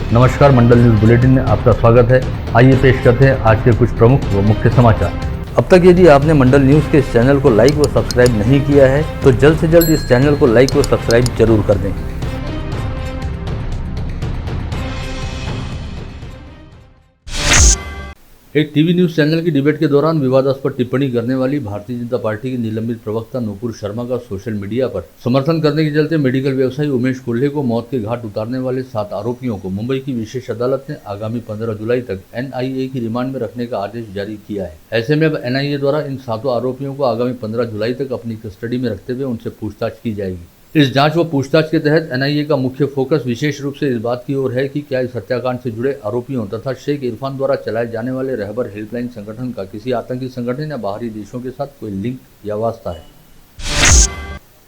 नमस्कार, मंडल news bulletin में आपका स्वागत है। आइए पेश करते हैं आज के कुछ प्रमुख व मुख्य समाचार। अब तक यदि आपने मंडल न्यूज के इस चैनल को लाइक व सब्सक्राइब नहीं किया है तो जल्द से जल्द इस चैनल को लाइक व सब्सक्राइब जरूर कर दें। एक टीवी न्यूज चैनल की डिबेट के दौरान विवादास्पद टिप्पणी करने वाली भारतीय जनता पार्टी की निलंबित प्रवक्ता नूपुर शर्मा का सोशल मीडिया पर समर्थन करने के चलते मेडिकल व्यवसायी उमेश कोल्हे को मौत के घाट उतारने वाले 7 आरोपियों को मुंबई की विशेष अदालत ने आगामी 15 जुलाई तक NIA की रिमांड में रखने का आदेश जारी किया है। ऐसे में अब NIA द्वारा इन 7 आरोपियों को आगामी 15 जुलाई तक अपनी कस्टडी में रखते हुए उनसे पूछताछ की जाएगी। इस जांच व पूछताछ के तहत NIA का मुख्य फोकस विशेष रूप से इस बात की ओर है कि क्या इस हत्याकांड से जुड़े आरोपियों तथा शेख इरफान द्वारा चलाए जाने वाले रहबर हेल्पलाइन संगठन का किसी आतंकी संगठन या बाहरी देशों के साथ कोई लिंक या वास्ता है।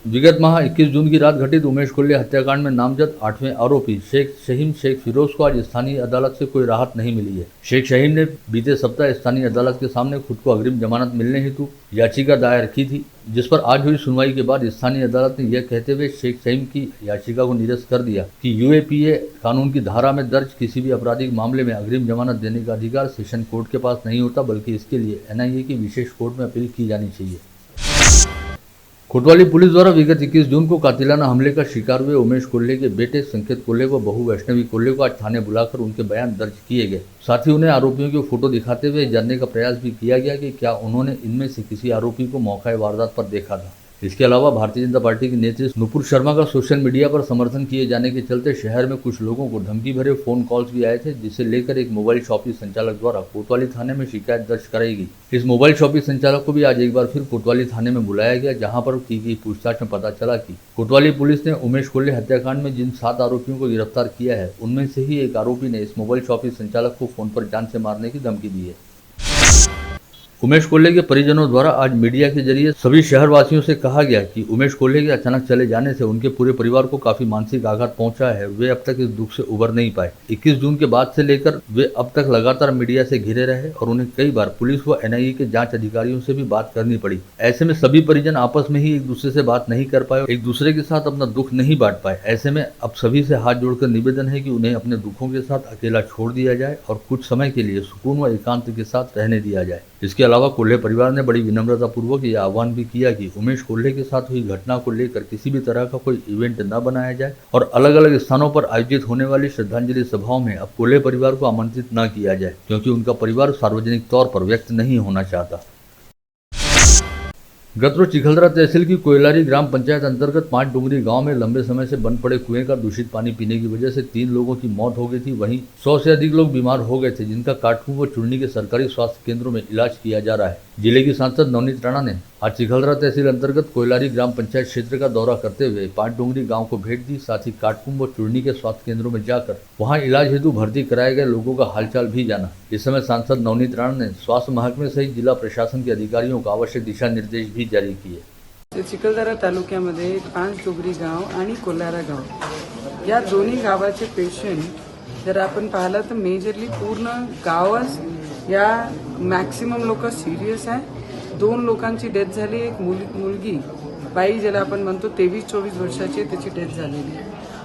विगत माह 21 जून की रात घटित उमेश कोल्हे हत्याकांड में नामजद 8वें आरोपी शेख शहीम शेख फिरोज को आज स्थानीय अदालत से कोई राहत नहीं मिली है। शेख शहीम ने बीते सप्ताह स्थानीय अदालत के सामने खुद को अग्रिम जमानत मिलने हेतु याचिका दायर की थी, जिस पर आज हुई सुनवाई के बाद स्थानीय अदालत ने यह कहते हुए शेख शहीम की याचिका को निरस्त कर दिया कि UAPA कानून की धारा में दर्ज किसी भी आपराधिक मामले में अग्रिम जमानत देने का अधिकार सेशन कोर्ट के पास नहीं होता, बल्कि इसके लिए NIA की विशेष कोर्ट में अपील की जानी चाहिए। कोतवाली पुलिस द्वारा विगत 21 जून को कातिलाना हमले का शिकार हुए उमेश कोल्हे के बेटे संकेत कोल्हे व बहू वैष्णवी कोल्हे को आज थाने बुलाकर उनके बयान दर्ज किए गए। साथ ही उन्हें आरोपियों की फोटो दिखाते हुए जानने का प्रयास भी किया गया कि क्या उन्होंने इनमें से किसी आरोपी को मौका वारदात पर देखा था। इसके अलावा भारतीय जनता पार्टी की नेत्री नूपुर शर्मा का सोशल मीडिया पर समर्थन किए जाने के चलते शहर में कुछ लोगों को धमकी भरे फोन कॉल्स भी आए थे, जिसे लेकर एक मोबाइल शॉपी संचालक द्वारा कोतवाली थाने में शिकायत दर्ज कराई गई। इस मोबाइल शॉपी संचालक को भी आज एक बार फिर कोतवाली थाने में बुलाया गया, जहां पर की गई पूछताछ में पता चला कि कोतवाली पुलिस ने उमेश कोल्हे हत्याकांड में जिन 7 आरोपियों को गिरफ्तार किया है, उनमें से ही एक आरोपी ने इस मोबाइल शॉपी संचालक को फोन पर जान से मारने की धमकी दी है। उमेश कोल्हे के परिजनों द्वारा आज मीडिया के जरिए सभी शहरवासियों से कहा गया कि उमेश कोल्हे के अचानक चले जाने से उनके पूरे परिवार को काफी मानसिक आघात पहुंचा है। वे अब तक इस दुख से उबर नहीं पाए। 21 जून के बाद से लेकर वे अब तक लगातार मीडिया से घिरे रहे और उन्हें कई बार पुलिस व NIA के जांच अधिकारियों से भी बात करनी पड़ी। ऐसे में सभी परिजन आपस में ही एक दूसरे से बात नहीं कर पाए, एक दूसरे के साथ अपना दुख नहीं बांट पाए। ऐसे में अब सभी से हाथ जोड़कर निवेदन है कि उन्हें अपने दुखों के साथ अकेला छोड़ दिया जाए और कुछ समय के लिए सुकून व एकांत के साथ रहने दिया जाए। इसके अलावा कोल्हे परिवार ने बड़ी विनम्रता पूर्वक यह आह्वान भी किया कि उमेश कोल्हे के साथ हुई घटना को लेकर किसी भी तरह का कोई इवेंट न बनाया जाए और अलग अलग स्थानों पर आयोजित होने वाली श्रद्धांजलि सभाओं में अब कोल्हे परिवार को आमंत्रित न किया जाए, क्योंकि उनका परिवार सार्वजनिक तौर पर व्यक्त नहीं होना चाहता। गत रोज चिखलदरा तहसील की कोयलारी ग्राम पंचायत अंतर्गत 5 डुंगरी गांव में लंबे समय से बंद पड़े कुएं का दूषित पानी पीने की वजह से 3 लोगों की मौत हो गई थी। वहीं 100 से अधिक लोग बीमार हो गए थे, जिनका काटकू व चुरनी के सरकारी स्वास्थ्य केंद्रों में इलाज किया जा रहा है। जिले की सांसद नवनीत राणा ने आज चिखलदरा तहसील अंतर्गत कोयलारी ग्राम पंचायत क्षेत्र का दौरा करते हुए 5 डुंगरी गांव को भेंट दी। साथ ही काटकुम व चुरनी के स्वास्थ्य केंद्रों में जाकर वहां इलाज हेतु भर्ती कराए गए लोगों का हालचाल भी जाना। इस समय सांसद नवनीत राणा ने स्वास्थ्य महकमे सहित जिला प्रशासन के अधिकारियों को आवश्यक दिशा निर्देश भी जारी किए। चिखलदरा तालुक्यामध्ये 5 डोगरी गाव आणि कोलारा गाव या दोन्ही गावाचे पेशंट जर आपण पाहिलं तर मेजरली पूर्ण गावच या मॅक्सिमम लोक सिरियस आहे। 2 लोकांची डेथ झाली, एक मुलगी बाई ज्याला आपण म्हणतो 23-24 वर्षाची, त्याची डेथ झालेली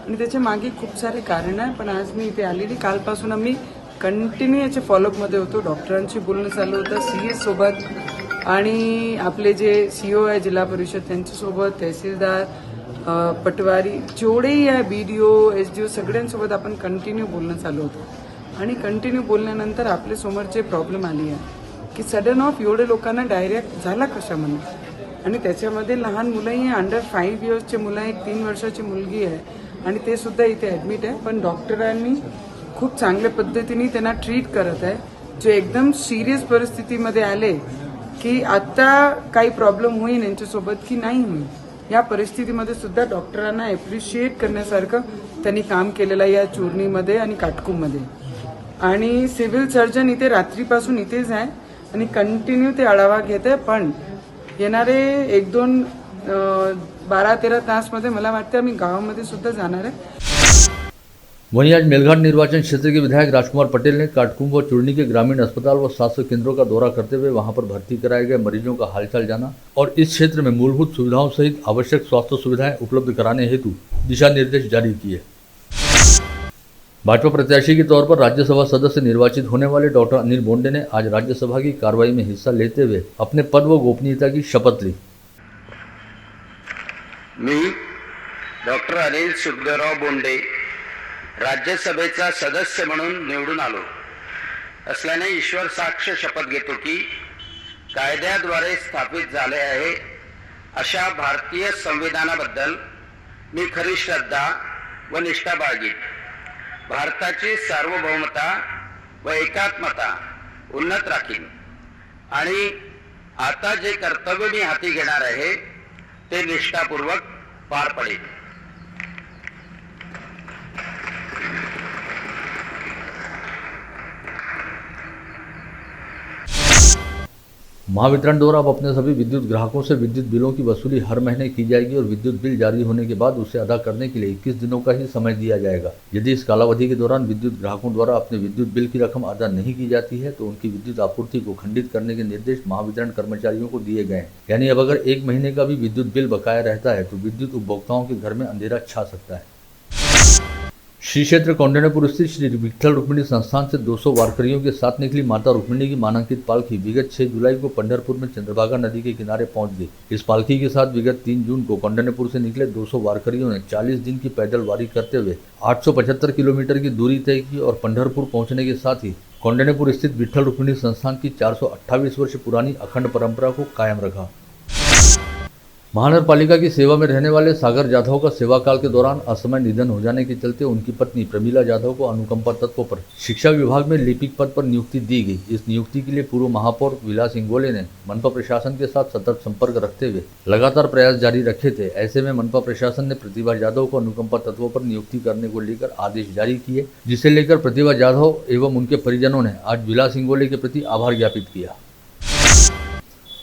आणि त्याच्या मागे खूप सारे कारण आहे। पण आज मी इथे आलेली, कालपासून आम्ही कंटिन्यू याचे फॉलोअपमध्ये होतो। डॉक्टरांशी बोलणं चालू होतं, CS सोबत आणि आपले जे CO आहे जिल्हा परिषद त्यांच्यासोबत, तहसीलदार, पटवारी जेवढेही आहे, BDO, SDO सगळ्यांसोबत आपण कंटिन्यू बोलणं चालू होतं। आणि कंटिन्यू बोलल्यानंतर आपल्या समोर जे प्रॉब्लेम आली आहे की सडन ऑफ एवढे लोकांना डायरेक्ट झाला कशामध्ये, आणि त्याच्यामध्ये लहान मुलंही अंडर 5 इयर्सचे मुलं आहे, 3 वर्षाची मुलगी आहे आणि ते सुद्धा इथे ॲडमिट आहे। पण डॉक्टरांनी खूप चांगल्या पद्धतीने त्यांना ट्रीट करत आहे। जो एकदम सिरियस परिस्थितीमध्ये आले की आता काही प्रॉब्लेम होईल यांच्यासोबत की नाही होईल, या परिस्थितीमध्ये सुद्धा डॉक्टरांना ॲप्रिशिएट करण्यासारखं त्यांनी काम केलेलं आहे या चूर्णीमध्ये आणि काटकुमध्ये। आणि सिव्हिल सर्जन इथे रात्रीपासून इथेच आहे आणि कंटिन्यू ते आढावा घेत आहे। पण येणारे 1-2 12-13 तासमध्ये मला वाटतं आम्ही गावामध्ये सुद्धा जाणार आहे। वहीं आज मेलघाट निर्वाचन क्षेत्र के विधायक राजकुमार पटेल ने काटकुंभ व चुरनी के ग्रामीण अस्पताल व स्वास्थ्य केंद्रों का दौरा करते हुए वहां पर भर्ती कराए गए मरीजों का हालचाल जाना और इस क्षेत्र में मूलभूत सुविधाओं सहित आवश्यक स्वास्थ्य सुविधाएं उपलब्ध कराने हेतु दिशा निर्देश जारी किए। भाजपा प्रत्याशी के तौर पर राज्यसभा सदस्य निर्वाचित होने वाले डॉक्टर अनिल बोंडे ने आज राज्यसभा की कार्रवाई में हिस्सा लेते हुए अपने पद व गोपनीयता की शपथ ली। मी डॉक्टर अनिल सुखदेवराव बोंडे राज्यसभेचा सदस्य म्हणून निवडून आलो असल्याने ईश्वर साक्ष शपथ घेतो की कायद्याद्वारे स्थापित झाले आहे अशा भारतीय संविधानाबद्दल मी खरी श्रद्धा व निष्ठा बाळगीन। भारताची सार्वभौमता व एकात्मता उन्नत राखीन आणि आता जे कर्तव्य मी हाती घेणार आहे ते निष्ठापूर्वक पार पडेल। महावितरण द्वारा अब अपने सभी विद्युत ग्राहकों से विद्युत बिलों की वसूली हर महीने की जाएगी और विद्युत बिल जारी होने के बाद उसे अदा करने के लिए 21 दिनों का ही समय दिया जाएगा। यदि इस कालावधि के दौरान विद्युत ग्राहकों द्वारा अपने विद्युत बिल की रकम अदा नहीं की जाती है तो उनकी विद्युत आपूर्ति को खंडित करने के निर्देश महावितरण कर्मचारियों को दिए गए हैं। यानी अब अगर एक महीने का भी विद्युत बिल बकाया रहता है तो विद्युत उपभोक्ताओं के घर में अंधेरा छा सकता है। श्री क्षेत्र कौंडिन्यपुर स्थित श्री विठ्ठल रुक्मिणी संस्थान से 200 वारकरियों के साथ निकली माता रुक्मिणी की मानांकित पालकी विगत 6 जुलाई को पंढरपुर में चंद्रभागा नदी के किनारे पहुंच गई। इस पालकी के साथ विगत 3 जून को कौंडिन्यपुर से निकले 200 वारकरियों ने 40 दिन की पैदल वारी करते हुए 875 किलोमीटर की दूरी तय की और पंढरपुर पहुंचने के साथ ही कौंडिन्यपुर स्थित विठ्ठल रुक्मिणी संस्थान की 428 वर्ष पुरानी अखंड परंपरा को कायम रखा। महानगर पालिका की सेवा में रहने वाले सागर जाधव का सेवा काल के दौरान असमय निधन हो जाने के चलते उनकी पत्नी प्रमीला जाधव को अनुकंपा तत्व पर शिक्षा विभाग में लिपिक पद पर नियुक्ति दी गई। इस नियुक्ति के लिए पूर्व महापौर विलास इंगोले ने मनपा प्रशासन के साथ सतत संपर्क रखते हुए लगातार प्रयास जारी रखे थे। ऐसे में मनपा प्रशासन ने प्रतिभा जाधव को अनुकंपा तत्वों पर नियुक्ति करने को लेकर आदेश जारी किए, जिसे लेकर प्रतिभा जाधव एवं उनके परिजनों ने आज विलास इंगोले के प्रति आभार ज्ञापित किया।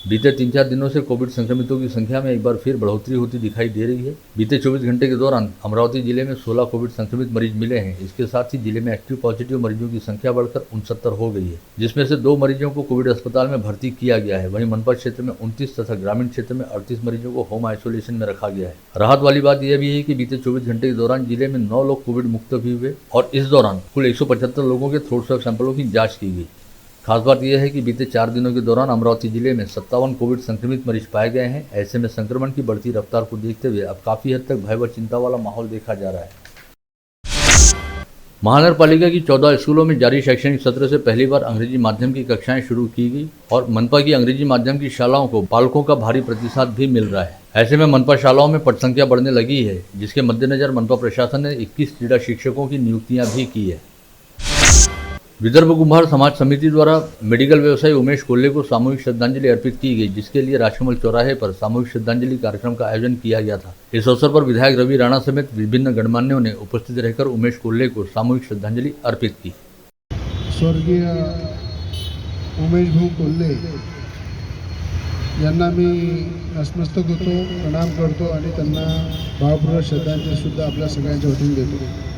बीते 3-4 दिनों से कोविड संक्रमितों की संख्या में एक बार फिर बढ़ोतरी होती दिखाई दे रही है। बीते 24 घंटे के दौरान अमरावती जिले में 16 कोविड संक्रमित मरीज मिले हैं। इसके साथ ही जिले में एक्टिव पॉजिटिव मरीजों की संख्या बढ़कर 69 हो गई है, जिसमें से 2 मरीजों को कोविड अस्पताल में भर्ती किया गया है। वहीं मनपा क्षेत्र में 29 तथा ग्रामीण क्षेत्र में 38 मरीजों को होम आइसोलेशन में रखा गया है। राहत वाली बात यह भी है कि बीते 24 घंटे के दौरान जिले में 9 लोग कोविड मुक्त भी हुए और इस दौरान कुल 175 लोगों के थ्रोट स्वैब सैंपलों की जाँच की गई। खास बात यह है कि बीते 4 दिनों के दौरान अमरावती जिले में 57 कोविड संक्रमित मरीज पाए गए हैं। ऐसे में संक्रमण की बढ़ती रफ्तार को देखते हुए अब काफी हद तक भय व चिंता वाला माहौल देखा जा रहा है। महानगर पालिका की 14 स्कूलों में जारी शैक्षणिक सत्र से पहली बार अंग्रेजी माध्यम की कक्षाएं शुरू की गई और मनपा की अंग्रेजी माध्यम की शालाओं को पालकों का भारी प्रतिसाद भी मिल रहा है। ऐसे में मनपा शालाओं में पद संख्या बढ़ने लगी है, जिसके मद्देनजर मनपा प्रशासन ने 21 क्रीड़ा शिक्षकों की नियुक्तियां भी की है। विदर्भ कुम्हार समाज समिति द्वारा मेडिकल व्यवसायी उमेश कोल्हे को सामूहिक श्रद्धांजलि अर्पित की गई, जिसके लिए राजकमल चौराहे पर सामूहिक श्रद्धांजलि कार्यक्रम का आयोजन किया गया था। इस अवसर पर विधायक रवि राणा समेत विभिन्न गणमान्यों ने उपस्थित रहकर उमेश कोल्हे को सामूहिक श्रद्धांजलि अर्पित की। स्वर्गीय उमेश भाऊ कोल्हे यांना मी नतमस्तक होतो, प्रणाम करतो आणि त्यांना भावपूर्ण श्रद्धांजली सुद्धा आपल्या सगळ्यांच्या वतीने देतो।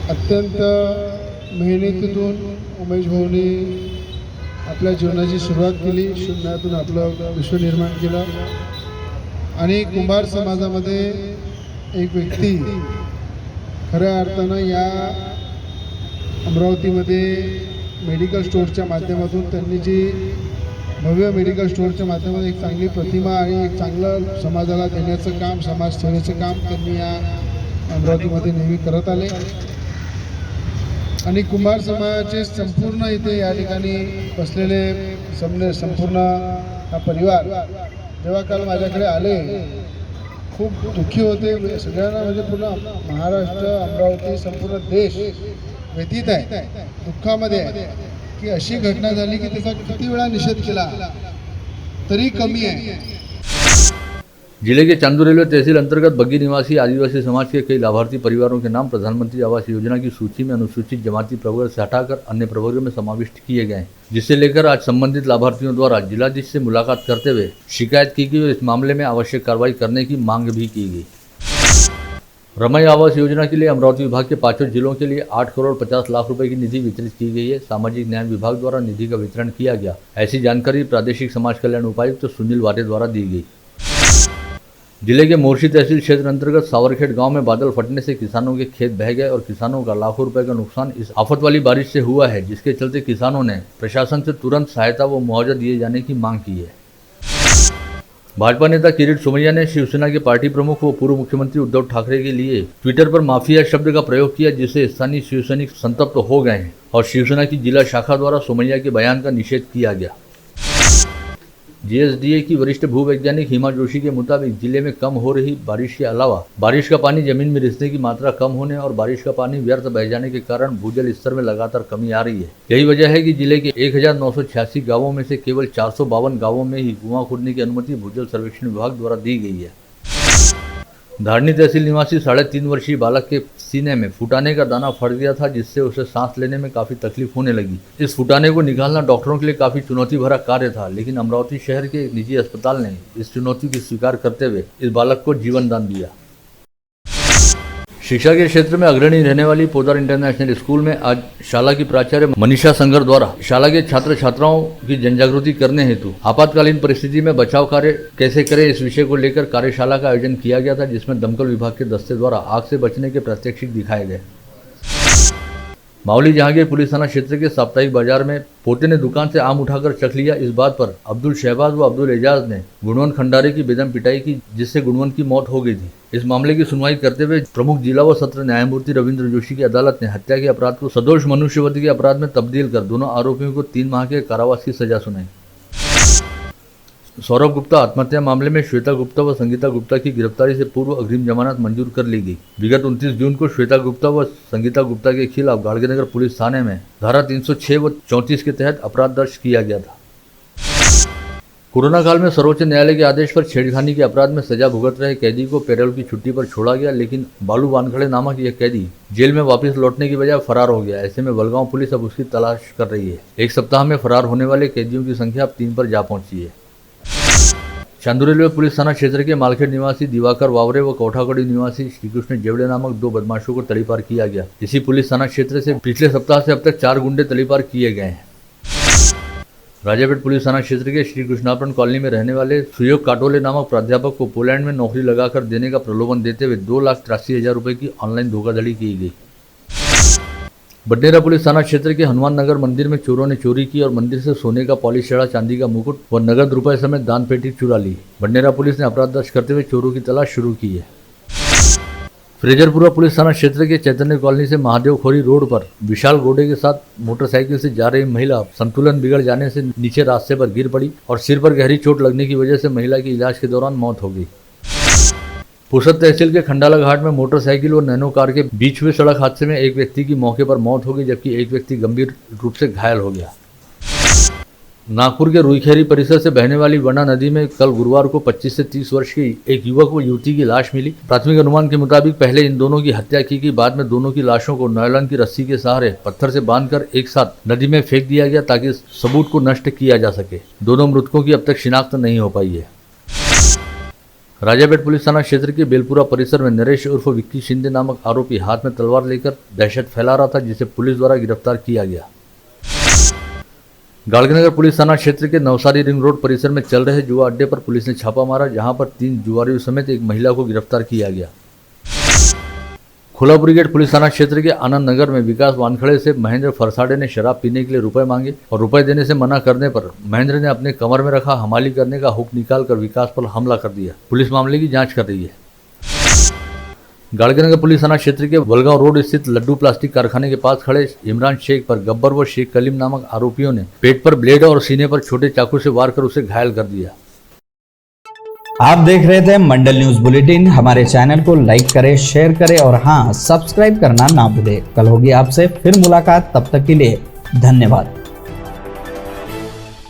अत्यंत मेहनतीतून उमेश भाऊनी आपल्या जीवनाची सुरुवात केली, शून्यातून आपलं विश्व निर्माण केलं आणि कुंभार समाजामध्ये एक व्यक्ती खऱ्या अर्थानं या अमरावतीमध्ये मेडिकल स्टोअरच्या माध्यमातून त्यांनी जी भव्य मेडिकल स्टोअरच्या माध्यमातून एक चांगली प्रतिमा आणि एक चांगलं समाजाला देण्याचं काम, समाजसेवेचं काम त्यांनी या अमरावतीमध्ये नेहमी करत आले आणि कुंभार समाजाचे संपूर्ण इथे या ठिकाणी बसलेले संपूर्ण हा परिवार जेव्हा काल माझ्याकडे आले खूप दुःखी होते। सगळ्यांना म्हणजे पूर्ण महाराष्ट्र, अमरावती, संपूर्ण देश व्यथित आहे, दुःखामध्ये आहे की अशी घटना झाली की त्याचा किती वेळा निषेध केला तरी कमी आहे। जिले के चांदू रेलवे तहसील अंतर्गत बग्गी निवासी आदिवासी समाज के कई लाभार्थी परिवारों के नाम प्रधानमंत्री आवास योजना की सूची में अनुसूचित जमाती प्रवर्ग से हटाकर अन्य प्रवर्ग में समाविष्ट किए गए हैं, जिसे लेकर आज संबंधित लाभार्थियों द्वारा जिलाधीश से मुलाकात करते हुए शिकायत की गई और इस मामले में आवश्यक कार्रवाई करने की मांग भी की गई। रमई आवास योजना के लिए अमरावती विभाग के 5 जिलों के लिए 8 करोड़ 50 लाख रुपए की निधि वितरित की गई है। सामाजिक न्याय विभाग द्वारा निधि का वितरण किया गया। ऐसी जानकारी प्रादेशिक समाज कल्याण उपायुक्त सुनील वारे द्वारा दी गई। जिले के मोर्शी तहसील क्षेत्र अंतर्गत सावरखेट गांव में बादल फटने से किसानों के खेत बह गए और किसानों का लाखों रुपए का नुकसान इस आफत वाली बारिश से हुआ है, जिसके चलते किसानों ने प्रशासन से तुरंत सहायता व मुआवजा दिए जाने की मांग की है। भाजपा नेता किरीट सोमैया ने शिवसेना के पार्टी प्रमुख व पूर्व मुख्यमंत्री उद्धव ठाकरे के लिए ट्विटर पर माफिया शब्द का प्रयोग किया, जिससे स्थानीय शिवसैनिक संतप्त हो गए हैं और शिवसेना की जिला शाखा द्वारा सोमैया के बयान का निषेध किया गया। जीएसडीए की वरिष्ठ भूवैज्ञानिक हिमा जोशी के मुताबिक जिले में कम हो रही बारिश के अलावा बारिश का पानी जमीन में रिसने की मात्रा कम होने और बारिश का पानी व्यर्थ बह जाने के कारण भूजल स्तर में लगातार कमी आ रही है। यही वजह है कि जिले के 1986 गांवों में से केवल 452 गांवों में ही कुआं खोदने की अनुमति भूजल सर्वेक्षण विभाग द्वारा दी गई है। धारनी तहसील निवासी 3.5 वर्षीय बालक के सीने में फुटाने का दाना फट गया था, जिससे उसे सांस लेने में काफी तकलीफ होने लगी। इस फुटाने को निकालना डॉक्टरों के लिए काफी चुनौती भरा कार्य था, लेकिन अमरावती शहर के एक निजी अस्पताल ने इस चुनौती को स्वीकार करते हुए इस बालक को जीवन दान दिया। शिक्षा के क्षेत्र में अग्रणी रहने वाली पोदार इंटरनेशनल स्कूल में आज शाला की प्राचार्य मनीषा संगर द्वारा शाला के छात्र छात्राओं की जनजागृति करने हेतु आपातकालीन परिस्थिति में बचाव कार्य कैसे करें इस विषय को लेकर कार्यशाला का आयोजन किया गया था, जिसमें दमकल विभाग के दस्ते द्वारा आग से बचने के प्रात्यक्षिक दिखाए गए। मावली जहांगीर पुलिस थाना क्षेत्र के साप्ताहिक बाजार में पोते ने दुकान से आम उठाकर चख लिया। इस बात पर अब्दुल शहबाज व अब्दुल एजाज ने गुणवंत खंडारे की बेदम पिटाई की, जिससे गुणवंत की मौत हो गई थी। इस मामले की सुनवाई करते हुए प्रमुख जिला व सत्र न्यायमूर्ति रविंद्र जोशी की अदालत ने हत्या के अपराध को सदोष मनुष्यवध के अपराध में तब्दील कर दोनों आरोपियों को 3 माह के कारावास की सजा सुनाई। सौरभ गुप्ता आत्महत्या मामले में श्वेता गुप्ता व संगीता गुप्ता की गिरफ्तारी से पूर्व अग्रिम जमानत मंजूर कर ली गई। विगत 29 जून को श्वेता गुप्ता व संगीता गुप्ता के खिलाफ गाड़गेनगर पुलिस थाने में धारा 306 व 34 के तहत अपराध दर्ज किया गया था। कोरोना काल में सर्वोच्च न्यायालय के आदेश पर छेड़खानी के अपराध में सजा भुगत रहे कैदी को पैरोल की छुट्टी पर छोड़ा गया, लेकिन बालू वानखड़े नामक यह कैदी जेल में वापस लौटने की बजाय फरार हो गया। ऐसे में बलगांव पुलिस अब उसकी तलाश कर रही है। एक सप्ताह में फरार होने वाले कैदियों की संख्या अब 3 पर जा पहुंची है। चांदू रेलवे पुलिस थाना क्षेत्र के मालखेड़ निवासी दिवाकर वावरे व कोठागढ़ी निवासी श्रीकृष्ण जेवड़े नामक 2 बदमाशों को तड़ीपार किया गया। इसी पुलिस थाना क्षेत्र से पिछले सप्ताह से अब तक 4 गुंडे तड़ीपार किए गए हैं। राजापेट पुलिस थाना क्षेत्र के श्री कृष्णापन कॉलोनी में रहने वाले सुयोग काटोले नामक प्राध्यापक को पोलैंड में नौकरी लगाकर देने का प्रलोभन देते हुए 2,83,000 रुपए की ऑनलाइन धोखाधड़ी की गई। बडनेरा पुलिस थाना क्षेत्र के हनुमान नगर मंदिर में चोरों ने चोरी की और मंदिर से सोने का पॉलिश चढ़ा चांदी का मुकुट व नगद रुपए समेत दान पेटी चुरा ली। बडनेरा पुलिस ने अपराध दर्ज करते हुए चोरों की तलाश शुरू की है। फ्रेजरपुरा पुलिस थाना क्षेत्र के चैतन्य कॉलोनी से महादेव खोरी रोड पर विशाल गोडे के साथ मोटरसाइकिल से जा रही महिला संतुलन बिगड़ जाने से नीचे रास्ते पर गिर पड़ी और सिर पर गहरी चोट लगने की वजह से महिला की इलाज के दौरान मौत हो गई। पुसद तहसील के खंडाला घाट में मोटरसाइकिल और नैनो कार के बीच हुए सड़क हादसे में एक व्यक्ति की मौके पर मौत हो गई, जबकि एक व्यक्ति गंभीर रूप से घायल हो गया। नागपुर के रुईखेरी परिसर से बहने वाली वना नदी में कल गुरुवार को 25 से 30 वर्ष की एक युवक व युवती की लाश मिली। प्राथमिक अनुमान के मुताबिक पहले इन दोनों की हत्या की गई, बाद में दोनों की लाशों को नायलॉन की रस्सी के सहारे पत्थर से बांधकर एक साथ नदी में फेंक दिया गया ताकि सबूत को नष्ट किया जा सके। दोनों मृतकों की अब तक शिनाख्त नहीं हो पाई है। राजापेट पुलिस थाना क्षेत्र के बेलपुरा परिसर में नरेश उर्फ विक्की शिंदे नामक आरोपी हाथ में तलवार लेकर दहशत फैला रहा था, जिसे पुलिस द्वारा गिरफ्तार किया गया। गाड़गेनगर पुलिस थाना क्षेत्र के नवसारी रिंग रोड परिसर में चल रहे जुआ अड्डे पर पुलिस ने छापा मारा, जहां पर 3 जुआरियों समेत एक महिला को गिरफ्तार किया गया। खोलापुरी गेट पुलिस थाना क्षेत्र के आनंद नगर में विकास वानखड़े से महेंद्र फरसाडे ने शराब पीने के लिए रुपए मांगे और रुपए देने से मना करने पर महेंद्र ने अपने कमर में रखा हमाली करने का हुक निकालकर विकास पर हमला कर दिया। पुलिस मामले की जांच कर रही है। गाड़गेनगर पुलिस थाना क्षेत्र के वलगांव रोड स्थित लड्डू प्लास्टिक कारखाने के पास खड़े इमरान शेख पर गब्बर व शेख कलीम नामक आरोपियों ने पेट पर ब्लेड और सीने पर छोटे चाकू से वार कर उसे घायल कर दिया। आप देख रहे थे मंडल न्यूज बुलेटिन। हमारे चैनल को लाइक करें, शेयर करें और हाँ, सब्सक्राइब करना ना भूलें। कल होगी आपसे फिर मुलाकात, तब तक के लिए धन्यवाद।